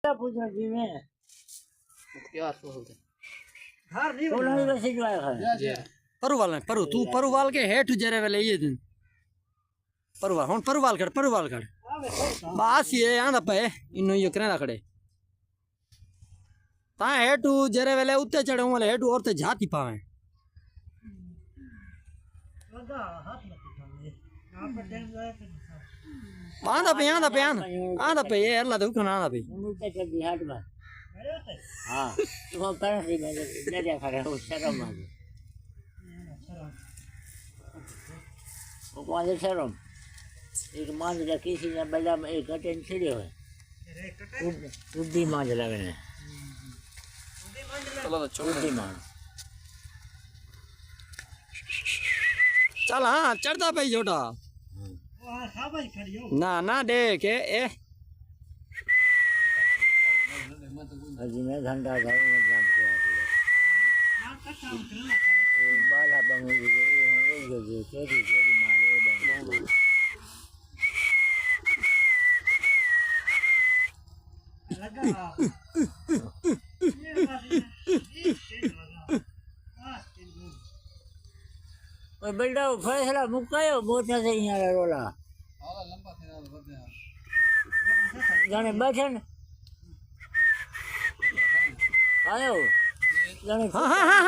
बेटा पूछना जी में यार तो होते हार नहीं बोला वैसे जो आया है परवाल है परु तू परवाल के हेठ जरे वेले ये दिन परवाल हुन परवाल कर बस ये आंदा पे इनो ये करे खड़े ता हेठू जरे वेले उत्ते चढ़े वाले हेठू और ते जाती पावे आंदा पे ये अल्लाह दुख ना आंदा पे उत्ते चढ़ दी हाट में हां तो पर से ले खड़े हो शर्म आ गई वो कौन शर्म एक मांझ रखी सी ना बड़ा में एक कटन छिड़ियो है उद्दी मांझ लगने उद्दी मांझ चल हाँ चढ़ता पे छोटा ना ना देख ए अजी मैं घंटा घर में जाम के आ गया बाला बंगो जी हो गई तेरी माले बंगो लगा ओए बेटा फैसला मुकायो मोटा से यहाँ रोला जाने बैठन आयो जाने हाँ हाँ हाँ